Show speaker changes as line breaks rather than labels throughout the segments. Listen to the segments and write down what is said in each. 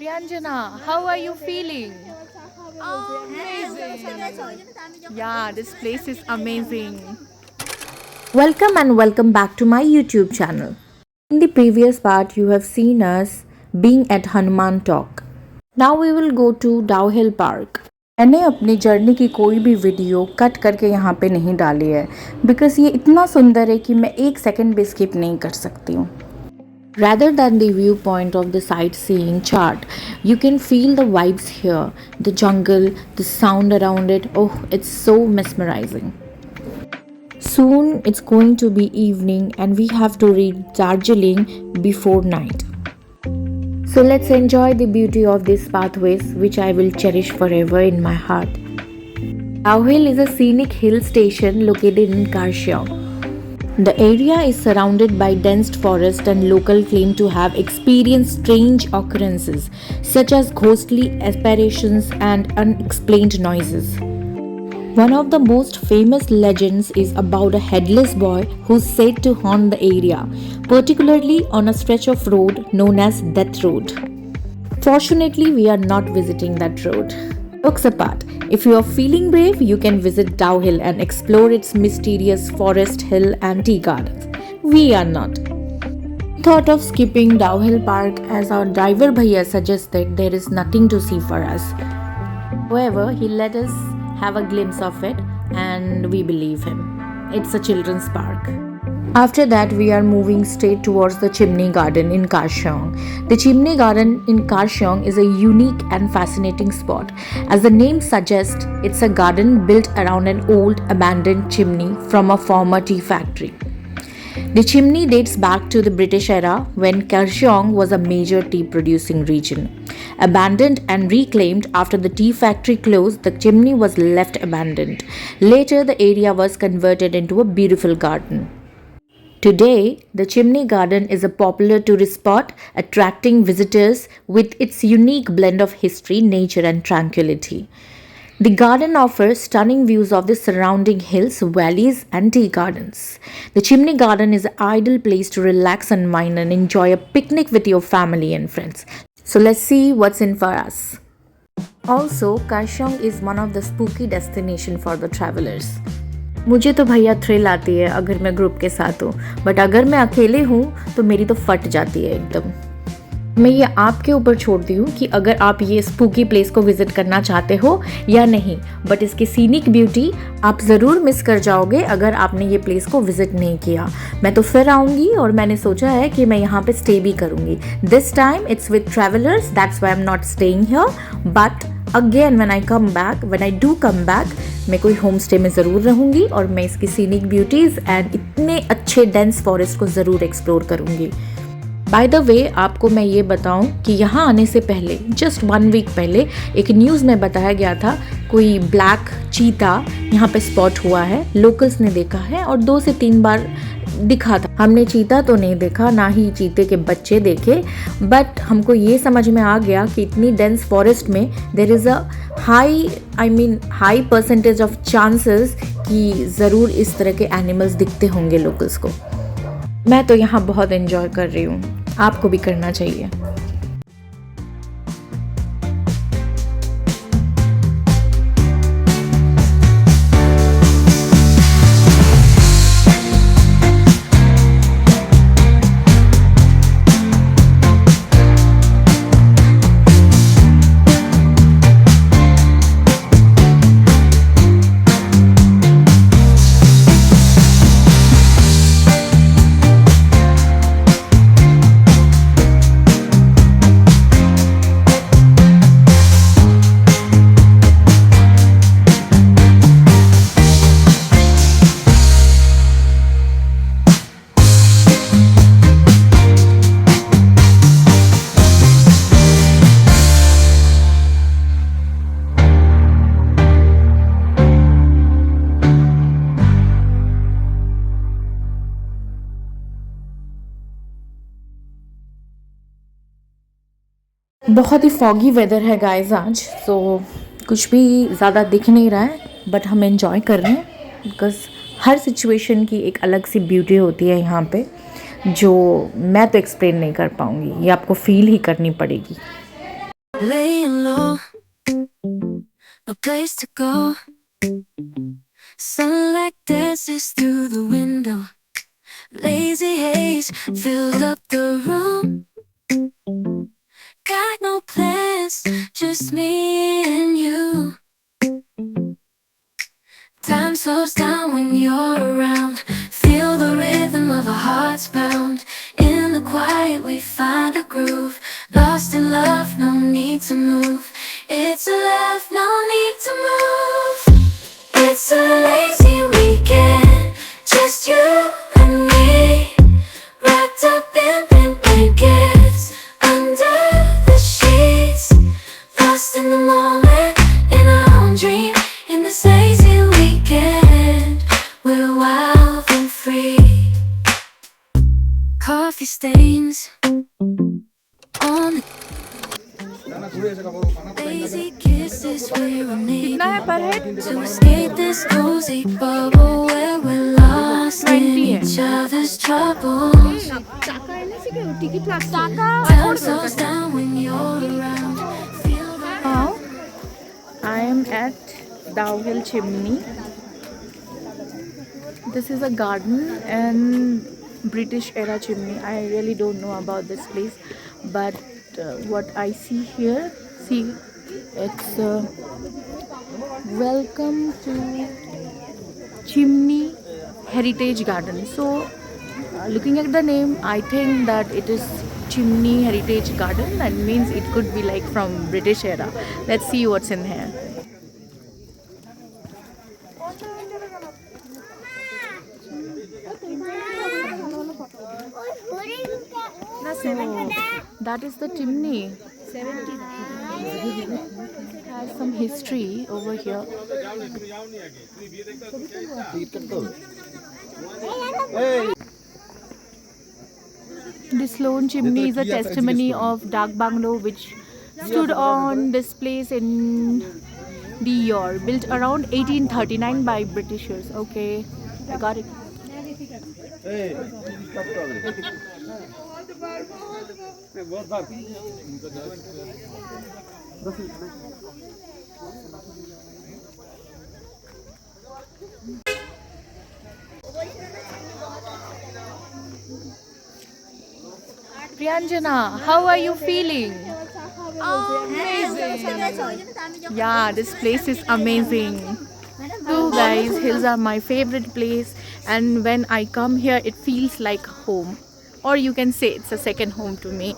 Priyanjana, how are you feeling? Amazing. Yeah, this place is amazing.
Welcome and welcome back to my YouTube channel. In the previous part, you have seen us being at Hanuman Talk. Now we will go to Dow Hill Park. मैंने अपनी journey की कोई भी video cut करके यहाँ पे नहीं डाली है बिकॉज ये इतना सुंदर है कि मैं एक सेकंड भी स्किप नहीं कर सकती हूँ. Rather than the viewpoint of the sightseeing chart, you can feel the vibes here, the jungle, the sound around it. Oh, it's so mesmerizing. Soon it's going to be evening and we have to reach Darjeeling before night. So let's enjoy the beauty of these pathways which I will cherish forever in my heart. Dow Hill is a scenic hill station located in Karshiang. The area is surrounded by dense forest and locals claim to have experienced strange occurrences such as ghostly apparitions and unexplained noises. One of the most famous legends is about a headless boy who's said to haunt the area, particularly on a stretch of road known as Death Road. Fortunately, we are not visiting that road. Jokes apart, if you are feeling brave, you can visit Dow Hill and explore its mysterious forest hill and tea gardens. We are not. Thought of skipping Dow Hill Park as our driver bhaiya suggested there is nothing to see for us. However, he let us have a glimpse of it and we believe him. It's a children's park. After that, we are moving straight towards the Chimney Garden in Karshiang. The Chimney Garden in Karshiang is a unique and fascinating spot. As the name suggests, it's a garden built around an old abandoned chimney from a former tea factory. The chimney dates back to the British era when Karshiang was a major tea producing region. Abandoned and reclaimed after the tea factory closed, the chimney was left abandoned. Later, the area was converted into a beautiful garden. Today, the Chimney Garden is a popular tourist spot, attracting visitors with its unique blend of history, nature, and tranquility. The garden offers stunning views of the surrounding hills, valleys, and tea gardens. The Chimney Garden is an ideal place to relax, unwind, and enjoy a picnic with your family and friends. So let's see what's in for us. Also, Karshiang is one of the spooky destinations for the travelers. मुझे तो भैया thrill आती है अगर मैं group के साथ हूँ, बट अगर मैं अकेले हूँ तो मेरी तो फट जाती है एकदम. मैं ये आपके ऊपर छोड़ती हूँ कि अगर आप ये स्पूकी प्लेस को विजिट करना चाहते हो या नहीं, बट इसकी सीनिक ब्यूटी आप ज़रूर मिस कर जाओगे अगर आपने ये प्लेस को विजिट नहीं किया. मैं तो फिर आऊँगी और मैंने सोचा है कि मैं यहाँ पे स्टे भी करूँगी. This time it's with travellers, that's why I am not staying here, but again when I do come back मैं कोई होम स्टे में ज़रूर रहूँगी और मैं इसकी सीनिक ब्यूटीज़ एंड इतने अच्छे डेंस फॉरेस्ट को ज़रूर एक्सप्लोर करूँगी. बाय द वे, आपको मैं ये बताऊं कि यहाँ आने से पहले जस्ट 1 वीक पहले एक न्यूज़ में बताया गया था कोई ब्लैक चीता यहाँ पे स्पॉट हुआ है. लोकल्स ने देखा है और 2 से 3 बार दिखा था. हमने चीता तो नहीं देखा, ना ही चीते के बच्चे देखे, बट हमको ये समझ में आ गया कि इतनी डेंस फॉरेस्ट में there is a high percentage of chances कि ज़रूर इस तरह के एनिमल्स दिखते होंगे लोकल्स को. मैं तो यहाँ बहुत एंजॉय कर रही हूँ, आपको भी करना चाहिए. बहुत ही फॉगी वेदर है गाइस आज, तो कुछ भी ज़्यादा दिख नहीं रहा है, बट हम एंजॉय कर रहे हैं बिकॉज़ हर सिचुएशन की एक अलग सी ब्यूटी होती है यहाँ पे, जो मैं तो एक्सप्लेन नहीं कर पाऊँगी, ये आपको फील ही करनी पड़ेगी.
Laying low, no place to go. Sunlight dances through the window. Lazy haze filled up the room. Got no plans, just me and you. Time slows down when you're around. Feel the rhythm of our hearts pound. In the quiet we find a groove. Lost in love, no need to move. It's a love, no need to move. It's a lazy weekend, just you and me. Wrapped up in pink blankets, under the sheets. Lost in the moment, in our own dream. In this lazy weekend, we're wild and free. Coffee stains on the lazy kisses we're
कितना है
unable
पर head?
to escape this cozy bubble where we're lost
20
in
है.
each other's troubles.
টাকা এনেছি কেউ ticket লাগছে টাকা
Time slows down when you're around. Feel the
Now I am at Dow Hill Chimney. This is a garden and British era chimney. I really don't know about this place, but what I see here, see, it's welcome to Chimney Heritage Garden. So looking at the name, I think that it is Chimney Heritage Garden, and means it could be like from British era. Let's see what's in here. So that is the chimney. It has some history over here. This lone chimney is a testimony of Dak Bungalow, which stood on this place in the year, built around 1839 by Britishers. Okay, I got it. Priyanjana, how are you feeling? Amazing. Yeah, this place is amazing. Too, guys, hills are my favorite place, and when I come here, it feels like home, or you can say it's a second home to me.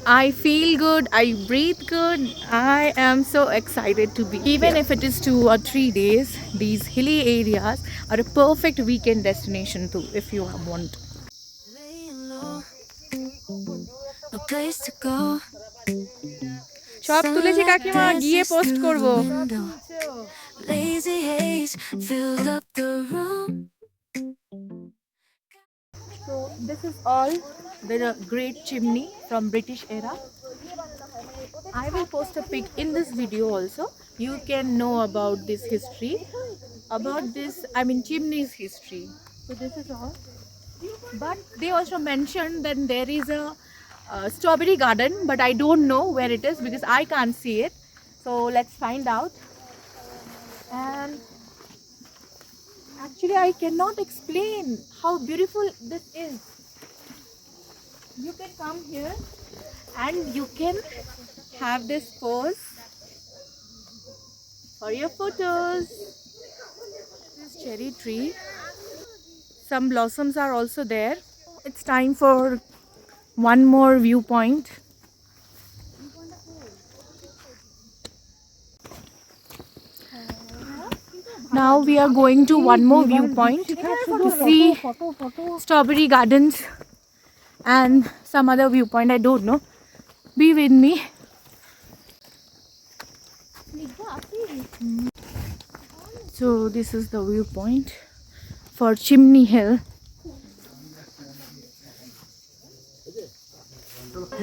I feel good, I breathe good. I am so excited to be even here. If it is 2 or 3 days, these hilly areas are a perfect weekend destination too, if you want.
laying low, no place to go.
সব তুলেছি কাকিমা, গিয়ে post করব।
Lazy haze filled up the room.
So this is all the great chimney from British era. I will post a pic in this video also. You can know about this history, about this, I mean, chimney's history. So this is all. But they also mentioned that there is a strawberry garden, but I don't know where it is because I can't see it. So let's find out. And actually, I cannot explain how beautiful this is. You can come here and you can have this pose for your photos. This cherry tree. Some blossoms are also there. It's time for one more viewpoint. Now we are going to one more viewpoint to see strawberry gardens and some other viewpoint. I don't know. Be with me. So this is the viewpoint for Chimney Hill.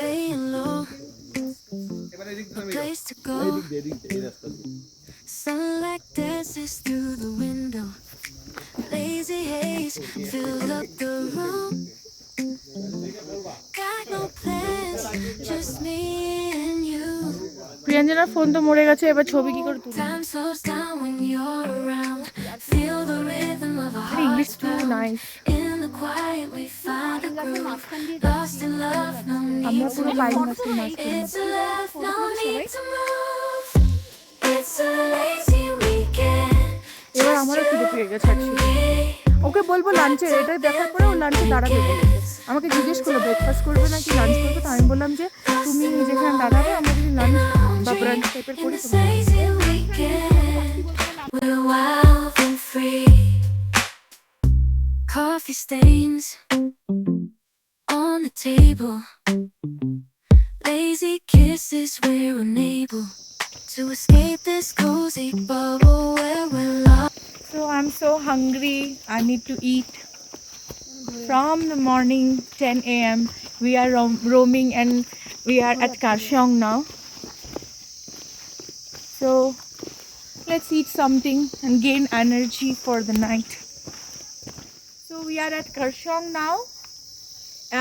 Laying low, no place to go. Sunlight dances through the window. Lazy haze filled up the room. Got no plans, just me and you.
প্রিয়াঞ্জনার phone তো মরে গেছে, এবার ছবি কি করে তুলবো?
Time slows down when you're around. Feel the rhythm of a
English
heart
to nice.
in the quiet. We find a groove. Lost in love, no
আমরা
need to
পুরো পাইন
move.
গাছের মাঝখানে।
It's a love, no need to move. It's a lazy weekend.
এবার আমারও খিদে পেয়ে গেছে actually. ওকে বলবো লাঞ্চে, এটা দেখার পরে ও লাঞ্চে দাঁড়াবে বলেছে। আমাকে জিজ্ঞেস করলো ব্রেকফাস্ট করবে নাকি লাঞ্চ করবে, তো আমি বললাম যে তুমি যেখানে দাঁড়াবে আমরা যদি লাঞ্চ বা ব্রাঞ্চ টাইপের করি
This
তো
lazy weekend, we're wild and free. Coffee stains on the table. Lazy kisses, we're unable to escape this cozy bubble where we're lost.
So I'm so hungry. I need to eat. From the morning 10 a.m. we are roaming and we are at Karshiong now. So let's eat something and gain energy for the night. So we are at Karshiong now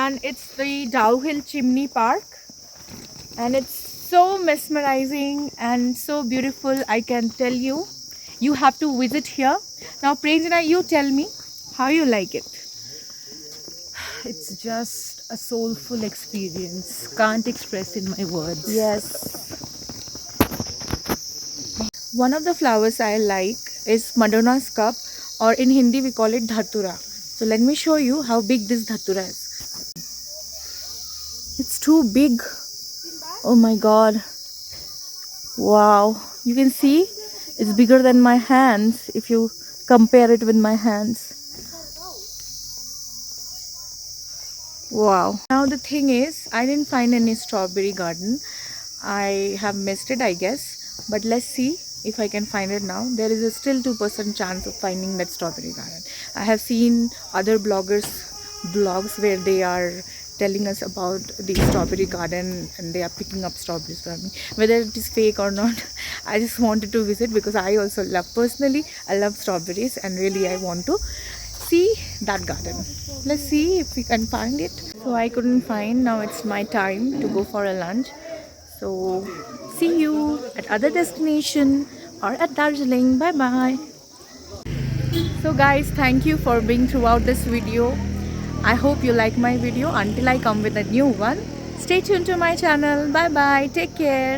and it's the Dow Hill Chimney Park and it's so mesmerizing and so beautiful. I can tell you, you have to visit here. Now Prerna, you tell me how you like it.
It's just a soulful experience. Can't express in my words.
Yes. One of the flowers I like is Madonna's cup, or in Hindi we call it Dhatura. So let me show you how big this Dhatura is. It's too big. Oh my god. Wow. You can see it's bigger than my hands if you compare it with my hands. Wow. Now the thing is, I didn't find any strawberry garden. I have missed it, I guess. But let's see if I can find it now. There is a still 2% chance of finding that strawberry garden. I have seen other blogs where they are telling us about the strawberry garden and they are picking up strawberries from me. Whether it is fake or not, I just wanted to visit because I also personally I love strawberries and really I want to see that garden. Let's see if we can find it. So I couldn't find. Now it's my time to go for a lunch. So see you at other destination or at Darjeeling. Bye bye. So guys, thank you for being throughout this video. I hope you like my video. Until I come with a new one, stay tuned to my channel. Bye bye. Take care.